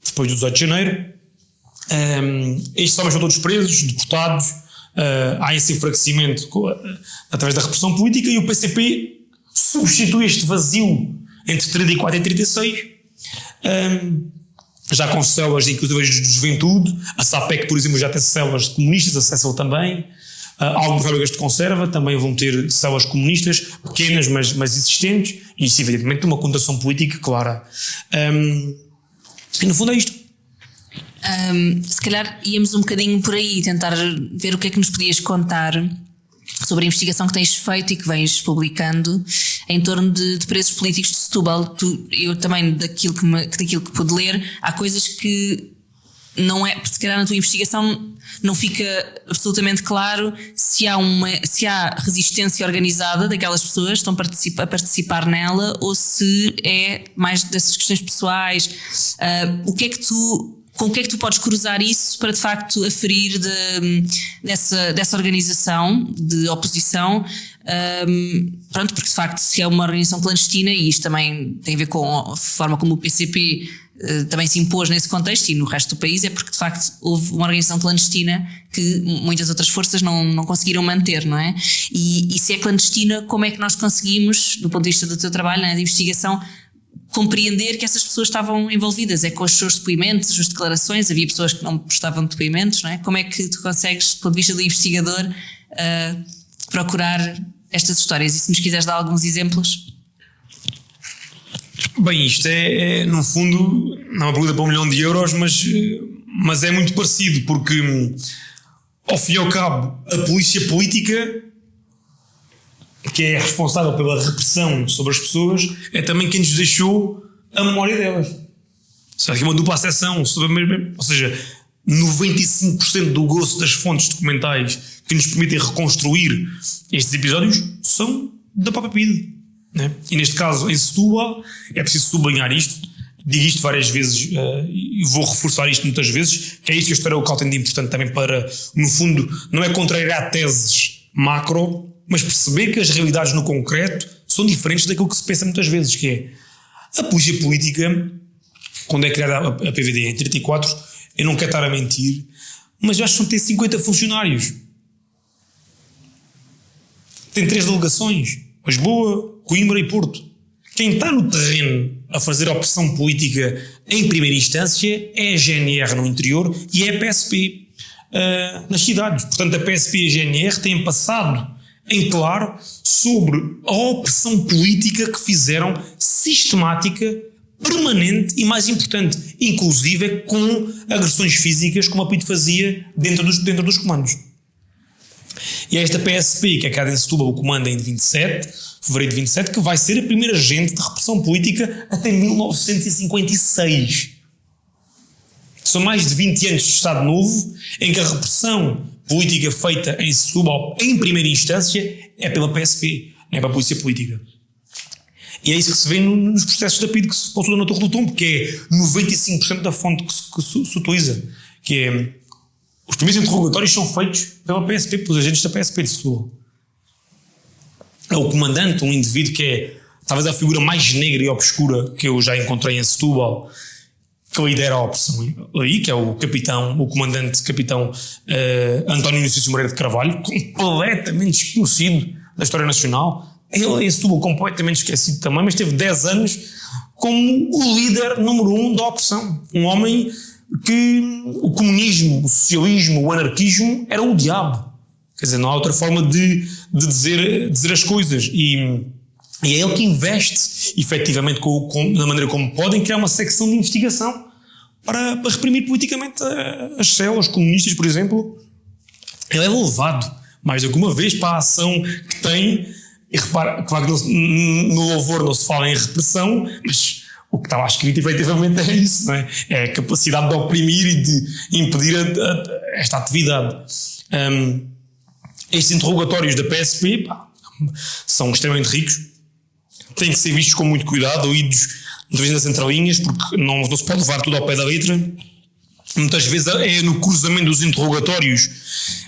depois do 18 de janeiro. Estes homens são todos presos, deportados. Há esse enfraquecimento através da repressão política, e o PCP substitui este vazio entre 34 e 36, já com células inclusive de juventude. A SAPEC, por exemplo, já tem células comunistas, a CECEL também. Algumas fábricas de conserva também vão ter células comunistas, pequenas mas existentes, e isso evidentemente uma conotação política clara. E no fundo é isto. Se calhar íamos um bocadinho por aí, tentar ver o que é que nos podias contar sobre a investigação que tens feito e que vens publicando em torno de presos políticos de Setúbal. Eu também, daquilo que pude ler, há coisas que não é, porque se calhar na tua investigação não fica absolutamente claro se há resistência organizada daquelas pessoas que estão a participar nela, ou se é mais dessas questões pessoais. Com o que é que tu podes cruzar isso para de facto aferir dessa organização de oposição? Pronto, porque de facto, se é uma organização clandestina, e isto também tem a ver com a forma como o PCP também se impôs nesse contexto e no resto do país, é porque de facto houve uma organização clandestina que muitas outras forças não conseguiram manter, não é? E se é clandestina, como é que nós conseguimos, do ponto de vista do teu trabalho, de investigação, compreender que essas pessoas estavam envolvidas? É com os seus depoimentos, as suas declarações? Havia pessoas que não prestavam depoimentos, não é? Como é que tu consegues, do ponto de vista do investigador, procurar estas histórias? E se nos quiseres dar alguns exemplos? Bem, isto é no fundo, não é uma pergunta para 1 milhão de euros, mas é muito parecido, porque ao fim e ao cabo a polícia política, que é responsável pela repressão sobre as pessoas, é também quem nos deixou a memória delas. Será que é uma dupla acessão sobre a mesma, ou seja, 95% do gosto das fontes documentais que nos permitem reconstruir estes episódios são da própria PIDE, né? E neste caso, em Setúbal, é preciso sublinhar isto. Digo isto várias vezes e vou reforçar isto muitas vezes, que é isto que a história local tem de importante também para, no fundo, não é contrariar teses macro, mas perceber que as realidades no concreto são diferentes daquilo que se pensa muitas vezes, que é a polícia política, quando é criada a PVD em 34, eu não quero estar a mentir, mas acho que são ter 50 funcionários. Tem 3 delegações, Lisboa, Coimbra e Porto. Quem está no terreno a fazer a opção política em primeira instância é a GNR no interior e é a PSP nas cidades. Portanto, a PSP e a GNR têm passado em claro sobre a opressão política que fizeram sistemática, permanente e, mais importante, inclusive com agressões físicas, como a PIDE fazia dentro dos comandos. E é esta PSP, que é criada em Setúbal, o comando em 27, fevereiro de 27, que vai ser a primeira agente de repressão política até 1956. São mais de 20 anos de Estado Novo, em que a repressão política feita em Setúbal, em primeira instância, é pela PSP, não é pela polícia política. E é isso que se vê nos processos da PIDE que se possuem na Torre do Tombo, que é 95% da fonte que se utiliza, que é os primeiros interrogatórios são feitos pela PSP, pelos agentes da PSP de Setúbal. É o comandante, um indivíduo que é talvez a figura mais negra e obscura que eu já encontrei em Setúbal, que lidera a opção aí, que é o comandante-capitão António Nucício Moreira de Carvalho, completamente desconhecido da história nacional. Ele em Setúbal completamente esquecido também, mas teve 10 anos como o líder número 1 da oposição. Um homem que o comunismo, o socialismo, o anarquismo era o diabo. Quer dizer, não há outra forma de dizer as coisas. E é ele que investe, efetivamente, na maneira como podem, criar uma secção de investigação para reprimir politicamente as células comunistas, por exemplo. Ele é levado mais do que uma vez para a ação que tem. E repara, claro que no louvor não se fala em repressão, mas o que está lá escrito efetivamente é isso, não é? É a capacidade de oprimir e de impedir esta atividade. Estes interrogatórios da PSP são extremamente ricos, têm que ser vistos com muito cuidado, lidos muitas vezes nas entrelinhas, porque não se pode levar tudo ao pé da letra. Muitas vezes é no cruzamento dos interrogatórios.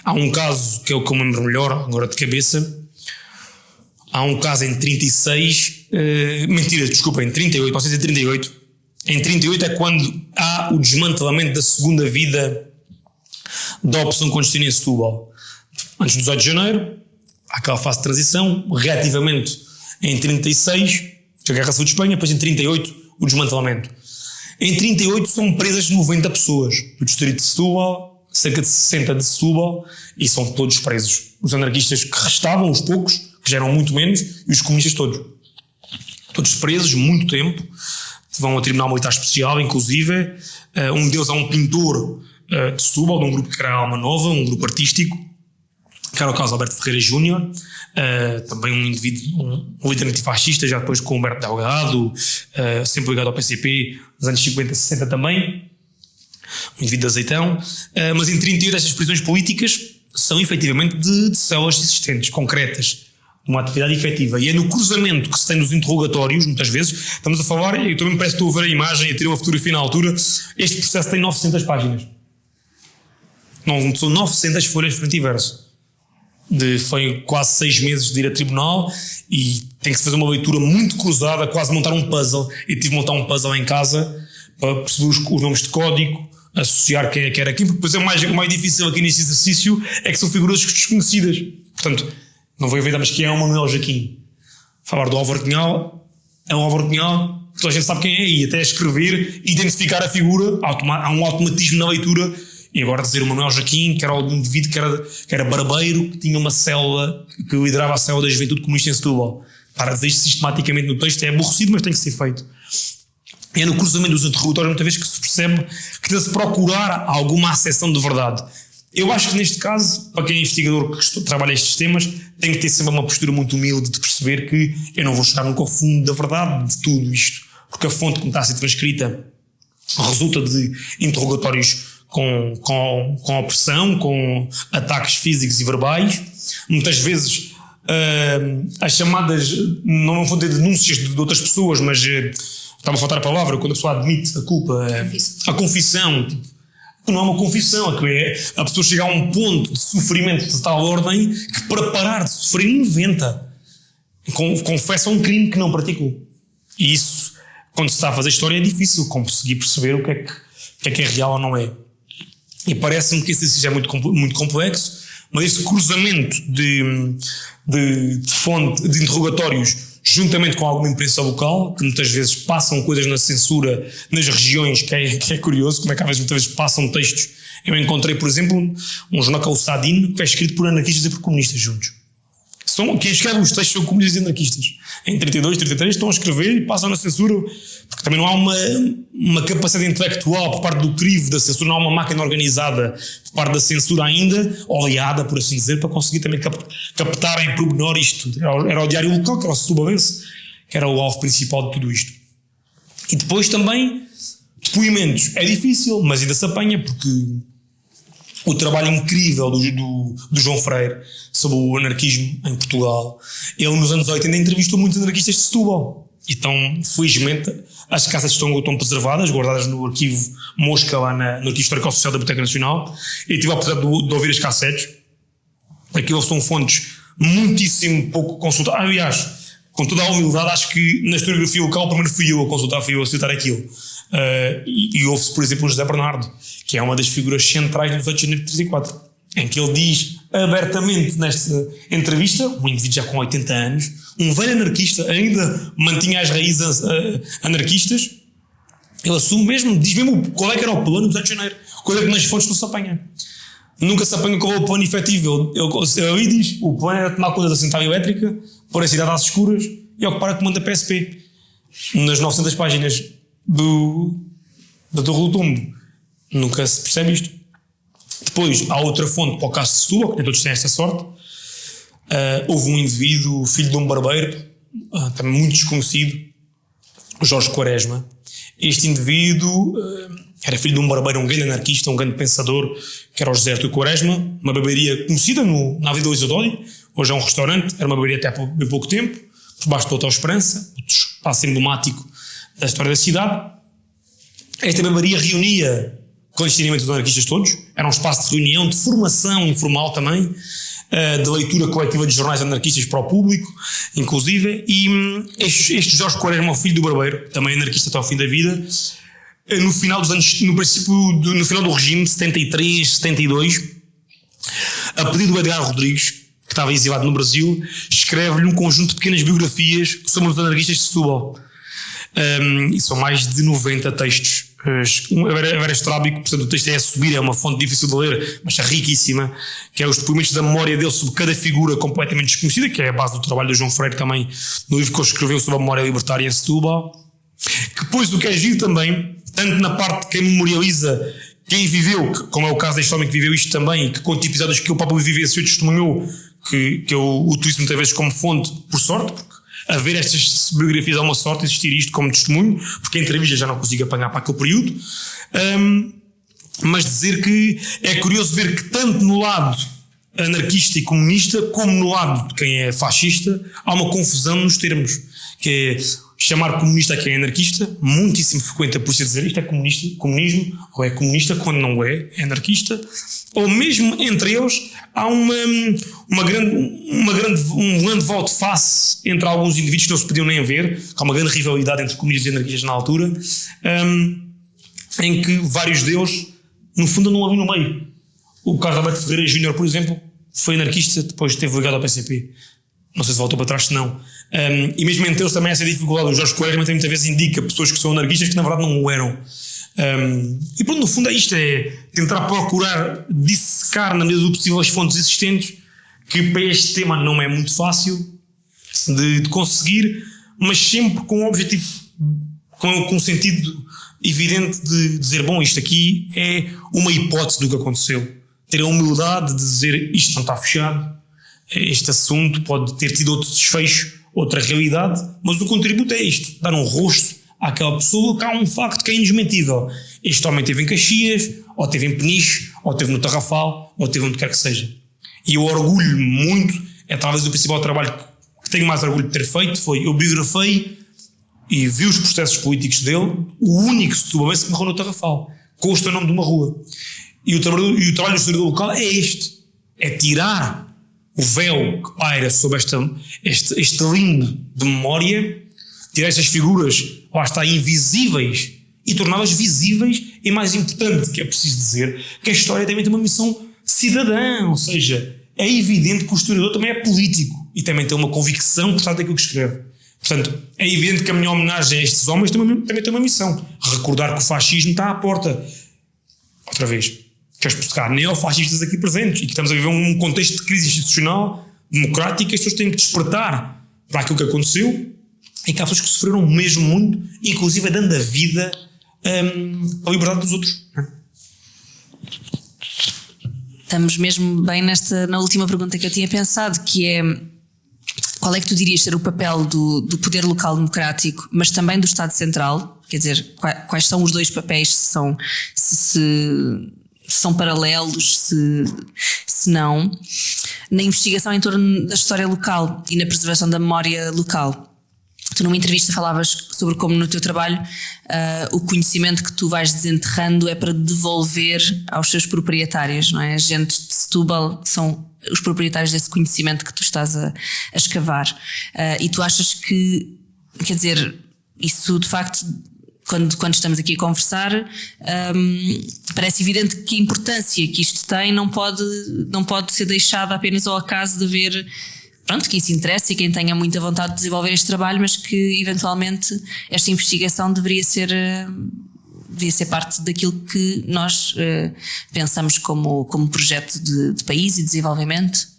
Há um caso que é o que eu me lembro melhor, agora de cabeça. Há um caso em 36, em 38, 1938. Em 38 é quando há o desmantelamento da segunda vida da opção clandestina em Setúbal. Antes do 18 de janeiro, há aquela fase de transição, reativamento em 36, a Guerra Civil de Espanha, depois em 38 o desmantelamento. Em 38 são presas 90 pessoas do distrito de Setúbal, cerca de 60 de Setúbal, e são todos presos. Os anarquistas que restavam, os poucos, que já eram muito menos, e os comunistas todos. Todos presos, muito tempo, vão ao Tribunal Militar Especial, inclusive. Um deles é um pintor de Setúbal, de um grupo que era a Alma Nova, um grupo artístico, que era o Carlos Alberto Ferreira Júnior, também um indivíduo, um líder antifascista, já depois com Humberto Delgado, sempre ligado ao PCP, nos anos 50 e 60 também, um indivíduo de azeitão. Mas em 38 estas prisões políticas são efetivamente de células existentes, concretas, uma atividade efetiva. E é no cruzamento que se tem nos interrogatórios, muitas vezes, estamos a falar, eu também parece que estou a ver a imagem e a ter uma fotografia na altura, este processo tem 900 páginas. Não, são 900 folhas frente e verso. Foi quase 6 meses de ir a tribunal e tem que se fazer uma leitura muito cruzada, quase montar um puzzle. Eu tive de montar um puzzle em casa para perceber os nomes de código, associar quem é que era quem, porque depois o mais difícil aqui neste exercício é que são figuras desconhecidas. Portanto, não vou inventar, mas que é o Manuel Jaquim. Falar do Álvaro Cunhal, é o Álvaro Cunhal, toda a gente sabe quem é, e até escrever, identificar a figura, há um automatismo na leitura. E agora dizer o Manuel Jaquim, que era o indivíduo que era barbeiro, que tinha uma célula, que liderava a célula da Juventude Comunista em Setúbal. Para dizer isto sistematicamente no texto é aborrecido, mas tem que ser feito. É no cruzamento dos interrogatórios muitas vezes que se percebe que deve-se procurar alguma acessão de verdade. Eu acho que neste caso, para quem é investigador que trabalha estes temas, tem que ter sempre uma postura muito humilde de perceber que eu não vou chegar nunca ao fundo da verdade de tudo isto, porque a fonte que me está a ser transcrita resulta de interrogatórios com opressão, com ataques físicos e verbais. Muitas vezes as chamadas, não vou ter denúncias de outras pessoas, mas estava a faltar a palavra, quando a pessoa admite a culpa, a confissão. Não é uma confissão, é a pessoa chega a um ponto de sofrimento de tal ordem que para parar de sofrer inventa, confessa um crime que não praticou. E isso, quando se está a fazer história, é difícil conseguir perceber o que é real ou não é. E parece-me que esse exercício é muito complexo, mas este cruzamento de fonte, de interrogatórios, juntamente com alguma imprensa local, que muitas vezes passam coisas na censura nas regiões, que é curioso, como é que muitas vezes passam textos. Eu encontrei, por exemplo, um jornal que é o Sadino, que é escrito por anarquistas e por comunistas juntos. Quem escreve os textos são comunistas e anarquistas. Em 32, 33 estão a escrever e passam na censura, porque também não há uma capacidade intelectual por parte do crivo da censura, não há uma máquina organizada por parte da censura ainda, oleada, por assim dizer, para conseguir também captar em pormenor isto. Era o diário local, que era o Setubalense, que era o alvo principal de tudo isto. E depois também, depoimentos. É difícil, mas ainda se apanha, porque o trabalho incrível do João Freire sobre o anarquismo em Portugal, ele nos anos 80 entrevistou muitos anarquistas de Setúbal. Então, felizmente, as cassetes estão preservadas, guardadas no arquivo Mosca, lá no Arquivo Histórico-Social da Biblioteca Nacional. E tive a oportunidade de ouvir as cassetes. Aquilo são fontes muitíssimo pouco consultadas. Aliás, com toda a humildade, acho que na historiografia local, primeiro fui eu a consultar, fui eu a citar aquilo. E houve-se, por exemplo, o José Bernardo, que é uma das figuras centrais do 8 de janeiro de 34, em que ele diz abertamente nesta entrevista, um indivíduo já com 80 anos, um velho anarquista, ainda mantinha as raízes anarquistas, ele assume mesmo, diz mesmo qual é que era o plano do 8 de janeiro, coisa que nas fontes não se apanha. Nunca se apanha qual é o plano efetivo. Ele diz, o plano era tomar conta da central elétrica, pôr a cidade às escuras e ocupar a comando da PSP. Nas 900 páginas da Torre do Tombo. Nunca se percebe isto. Depois, há outra fonte para o caso de Setúbal, que nem todos têm esta sorte. Houve um indivíduo, filho de um barbeiro, também muito desconhecido, Jorge Quaresma. Este indivíduo era filho de um barbeiro, um grande anarquista, um grande pensador, que era o José Artur Quaresma, uma barbearia conhecida na Avenida Luís Adódio, hoje é um restaurante, era uma barbearia até há bem pouco tempo, por baixo do Hotel Esperança, outro espaço emblemático da história da cidade. Esta barbearia reunia clandestinamente os anarquistas todos, era um espaço de reunião, de formação informal também, de leitura coletiva de jornais anarquistas para o público, inclusive, e este Jorge Quaresma, o filho do barbeiro, também anarquista até ao fim da vida, no final dos anos, no final do regime, 73, 72, a pedido do Edgar Rodrigues, que estava exilado no Brasil, escreve-lhe um conjunto de pequenas biografias sobre os anarquistas de Setúbal. E são mais de 90 textos. É estrábico, portanto o texto é a subir, é uma fonte difícil de ler, mas é riquíssima, que é os depoimentos da memória dele sobre cada figura completamente desconhecida, que é a base do trabalho do João Freire também, no livro que ele escreveu sobre a memória libertária em Setúbal. Que depois, o que é giro também, tanto na parte de quem memorializa quem viveu, como é o caso deste homem que viveu isto também, e que conta episódios que o próprio vivenciou e testemunhou, que eu utilizo muitas vezes como fonte, por sorte, porque a ver estas biografias é uma sorte existir isto como testemunho, porque a entrevista já não consigo apanhar para aquele período, mas dizer que é curioso ver que tanto no lado anarquista e comunista, como no lado de quem é fascista, há uma confusão nos termos, que é chamar comunista a quem é anarquista, muitíssimo frequente, por isso dizer isto é comunismo, ou é comunista quando não é anarquista, ou mesmo entre eles há um grande volte face entre alguns indivíduos que não se podiam nem ver, há uma grande rivalidade entre comunistas e anarquistas na altura, em que vários deles, no fundo, não havia no meio. O Carlos Alberto Ferreira Júnior, por exemplo, foi anarquista, depois esteve ligado ao PCP. Não sei se voltou para trás, se não. E mesmo entre eles também essa dificuldade. O Jorge Quaresma muitas vezes indica pessoas que são anarquistas que na verdade não o eram. E pronto, no fundo é isto, é tentar procurar dissecar na medida do possível as fontes existentes, que para este tema não é muito fácil de conseguir, mas sempre com um objetivo, com um sentido evidente de dizer, bom, isto aqui é uma hipótese do que aconteceu. Ter a humildade de dizer, isto não está fechado, este assunto pode ter tido outro desfecho, outra realidade, mas o contributo é isto, dar um rosto àquela pessoa que há um facto que é indesmentível. Este homem esteve em Caxias, ou esteve em Peniche, ou esteve no Tarrafal, ou esteve onde quer que seja. E eu orgulho-me muito, é talvez o principal trabalho que tenho mais orgulho de ter feito, foi eu biografei e vi os processos políticos dele, o único setubalense que morreu no Tarrafal, consta o nome de uma rua. E o trabalho do historiador local é este, é tirar o véu que paira sobre este limbo de memória, tirar estas figuras, lá está, invisíveis, e torná-las visíveis, e mais importante, que é preciso dizer, que a história também tem uma missão cidadã, ou seja, é evidente que o historiador também é político, e também tem uma convicção por trás daquilo que escreve. Portanto, é evidente que a minha homenagem a estes homens também tem uma missão, recordar que o fascismo está à porta. Outra vez, que há neofascistas aqui presentes e que estamos a viver um contexto de crise institucional, democrática, e as pessoas têm que despertar para aquilo que aconteceu, e que há pessoas que sofreram mesmo muito, inclusive dando a vida à liberdade dos outros. Estamos mesmo bem na última pergunta que eu tinha pensado, que é: qual é que tu dirias ser o papel do poder local democrático, mas também do Estado Central? Quer dizer, quais são os dois papéis, se são paralelos, se não, na investigação em torno da história local e na preservação da memória local? Tu numa entrevista falavas sobre como no teu trabalho o conhecimento que tu vais desenterrando é para devolver aos seus proprietários, não é? As gentes de Setúbal são os proprietários desse conhecimento que tu estás a escavar. E tu achas que, quer dizer, isso de facto quando estamos aqui a conversar, parece evidente que a importância que isto tem não pode ser deixada apenas ao acaso de haver, pronto, quem se interessa e quem tenha muita vontade de desenvolver este trabalho, mas que eventualmente esta investigação deveria ser parte daquilo que nós pensamos como projeto de país e desenvolvimento.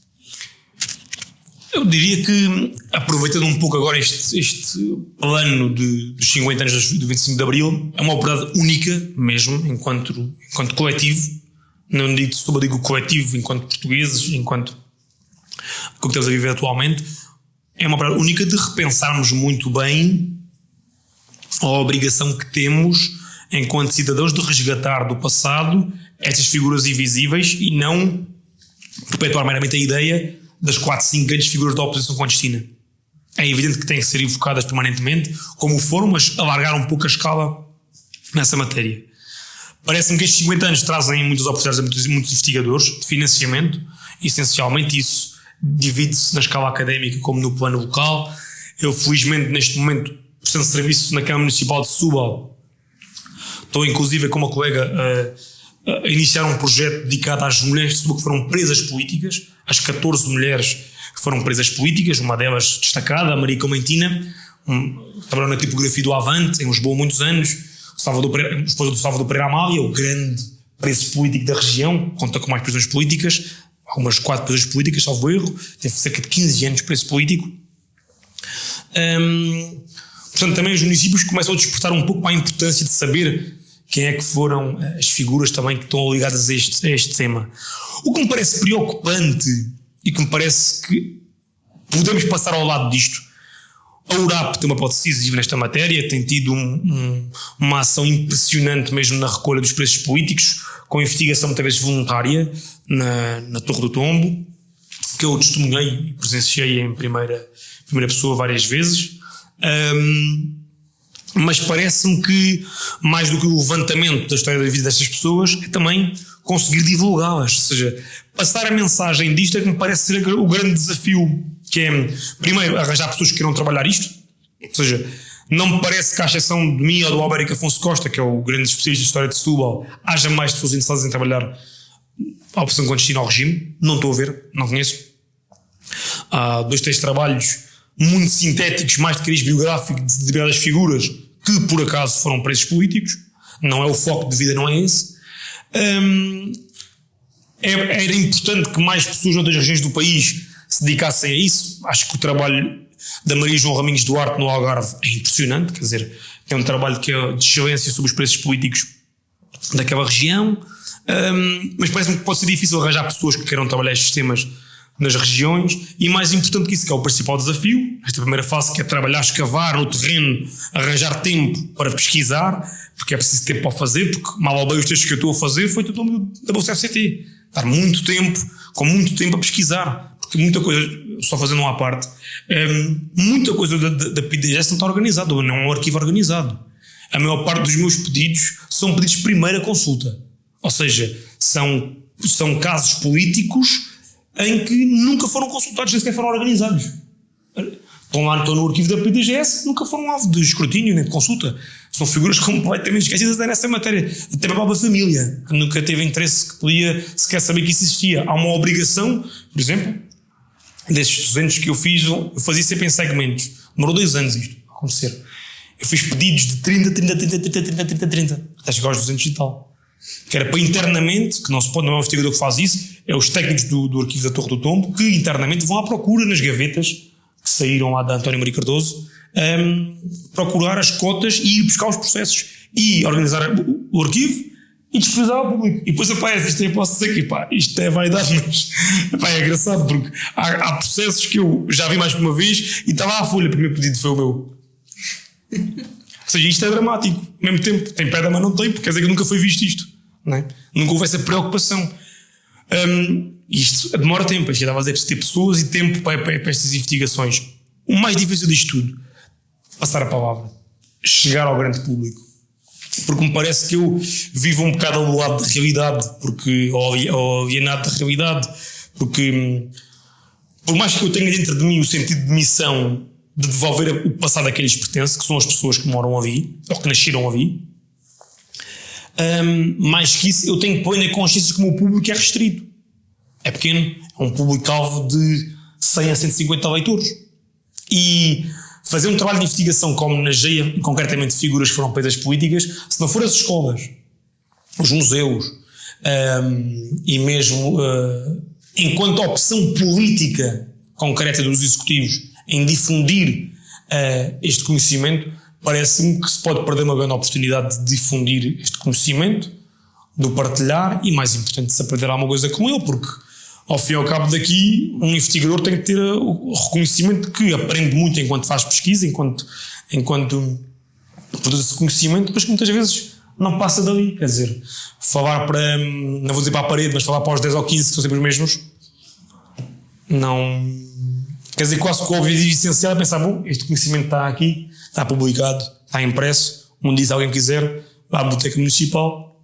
Eu diria que, aproveitando um pouco agora este plano dos 50 anos do 25 de Abril, é uma oportunidade única mesmo, enquanto coletivo, não digo Setúbal, digo coletivo, enquanto portugueses, enquanto o que estamos a viver atualmente, é uma oportunidade única de repensarmos muito bem a obrigação que temos enquanto cidadãos de resgatar do passado estas figuras invisíveis e não perpetuar meramente a ideia das 4, 5 grandes figuras da oposição clandestina. É evidente que têm que ser evocadas permanentemente, como foram, mas alargar um pouco a escala nessa matéria. Parece-me que estes 50 anos trazem muitas oportunidades a muitos investigadores de financiamento, essencialmente isso divide-se na escala académica como no plano local. Eu, felizmente, neste momento, prestando serviço na Câmara Municipal de Setúbal, estou inclusive com uma colega a iniciar um projeto dedicado às mulheres de Setúbal que foram presas políticas, às 14 mulheres que foram presas políticas, uma delas destacada, a Maria Comentina, trabalhou na tipografia do Avante, em Lisboa há muitos anos, esposa do Salvador Pereira Amália, o grande preso político da região, conta com mais prisões políticas, algumas 4 prisões políticas, salvo erro, teve cerca de 15 anos preso político. Portanto, também os municípios começam a despertar um pouco a importância de saber quem é que foram as figuras também que estão ligadas a este tema. O que me parece preocupante e que me parece que podemos passar ao lado disto, a URAP tem uma hipótese decisiva nesta matéria, tem tido uma ação impressionante mesmo na recolha dos presos políticos, com investigação muitas vezes voluntária na Torre do Tombo, que eu testemunhei e presenciei em primeira pessoa várias vezes. Mas parece-me que mais do que o levantamento da história da vida destas pessoas é também conseguir divulgá-las, ou seja, passar a mensagem disto é que me parece ser o grande desafio, que é primeiro arranjar pessoas que queiram trabalhar isto, ou seja, não me parece que à exceção de mim ou do Albérico Afonso Costa, que é o grande especialista de história de Setúbal, haja mais pessoas interessadas em trabalhar a opção clandestina ao regime. Não estou a ver, não conheço. Há 2, 3 trabalhos muito sintéticos, mais de cariz biográfico de determinadas figuras que por acaso foram presos políticos. Não é o foco de vida, não é esse. Era importante que mais pessoas de outras regiões do país se dedicassem a isso. Acho que o trabalho da Maria João Raminhos Duarte no Algarve é impressionante, quer dizer, é um trabalho que é de excelência sobre os presos políticos daquela região, mas parece-me que pode ser difícil arranjar pessoas que queiram trabalhar estes temas nas regiões, e mais importante que isso, que é o principal desafio, esta primeira fase, que é trabalhar, escavar no terreno, arranjar tempo para pesquisar, porque é preciso tempo para o fazer, porque mal ou bem os textos que eu estou a fazer foi tudo da Bolsa FCT, dar muito tempo, com muito tempo a pesquisar, porque muita coisa, só fazendo uma parte, muita coisa da PDGS não está organizada, não é um arquivo organizado. A maior parte dos meus pedidos são pedidos de primeira consulta, ou seja, são casos políticos em que nunca foram consultados, nem sequer foram organizados. Estão no arquivo da PDGS, nunca foram alvo de escrutínio nem de consulta. São figuras completamente esquecidas nessa matéria. Até a própria família, que nunca teve interesse, que podia sequer saber que isso existia. Há uma obrigação, por exemplo, desses 200 que eu fiz, eu fazia sempre em segmentos. Demorou 2 anos isto a acontecer. Eu fiz pedidos de 30, até chegar aos 200 e tal. Que era para internamente, que não é um investigador que faz isso, é os técnicos do arquivo da Torre do Tombo, que internamente vão à procura nas gavetas que saíram lá da António Maria Cardoso, procurar as cotas e ir buscar os processos e organizar o arquivo e disponibilizar ao público. E depois aparece, isto eu posso dizer que isto é vaidade, mas é engraçado, porque há processos que eu já vi mais que uma vez e estava à folha, o primeiro pedido foi o meu. Ou seja, isto é dramático, ao mesmo tempo, tem pedra mas não tem, porque quer dizer que nunca foi visto isto, não é? Nunca houve essa preocupação. Isto demora tempo, eu estava a dizer, preciso ter pessoas e tempo para estas investigações. O mais difícil disto tudo, passar a palavra, chegar ao grande público, porque me parece que eu vivo um bocado ao lado da realidade, ou alienado da realidade, porque por mais que eu tenha dentro de mim o sentido de missão de devolver o passado a quem lhes pertence, que são as pessoas que moram ali, ou que nasceram ali. Mais que isso, eu tenho plena consciência que o meu público é restrito. É pequeno, é um público-alvo de 100 a 150 leitores. E fazer um trabalho de investigação que homenageia concretamente figuras que foram presas políticas, se não for as escolas, os museus, e mesmo enquanto opção política concreta dos executivos em difundir este conhecimento, parece-me que se pode perder uma grande oportunidade de difundir este conhecimento, de o partilhar e, mais importante, de se aprender alguma coisa com ele, porque ao fim e ao cabo daqui um investigador tem que ter o reconhecimento que aprende muito enquanto faz pesquisa, enquanto produz esse conhecimento, mas que muitas vezes não passa dali. Quer dizer, falar para, não vou dizer para a parede, mas falar para os 10 ou 15 que são sempre os mesmos, não... Quer dizer, quase que o objetivo essencial é pensar, bom, este conhecimento está aqui, está publicado, está impresso, um dia se alguém quiser, vá à biblioteca municipal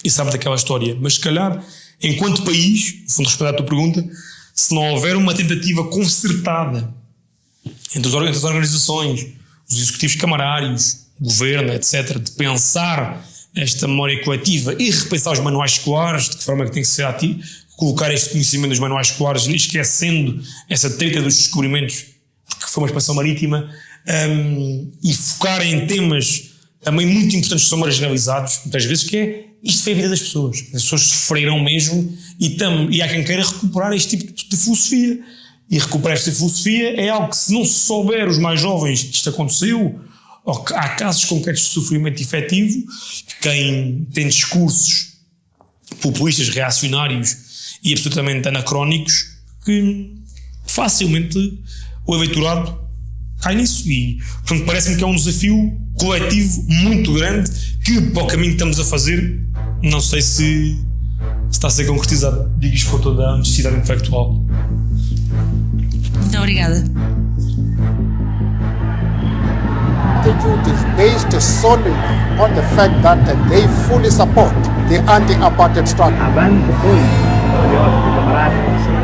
e sabe daquela história. Mas se calhar, enquanto país, no fundo responder à tua pergunta, se não houver uma tentativa concertada entre as organizações, os executivos camarários, o governo, etc., de pensar esta memória coletiva e repensar os manuais escolares, de que forma que tem que ser ativo, colocar este conhecimento nos manuais escolares, esquecendo essa treta dos descobrimentos, porque foi uma expansão marítima, e focar em temas também muito importantes que são marginalizados, muitas vezes, que é isto foi a vida das pessoas. As pessoas sofreram mesmo e há quem queira recuperar este tipo de filosofia. E recuperar esta filosofia é algo que, se não se souber os mais jovens que isto aconteceu, ou que há casos concretos de sofrimento efetivo, quem tem discursos populistas, reacionários e absolutamente anacrónicos, que facilmente o eleitorado cai nisso. E, portanto, parece-me que é um desafio coletivo muito grande que, para o caminho que estamos a fazer, não sei se está a ser concretizado. Digo isto com toda a honestidade intelectual. Muito obrigada. The youth is based solely on the fact that they fully support the anti-apartheid struggle. A banda foi patriota, camarada.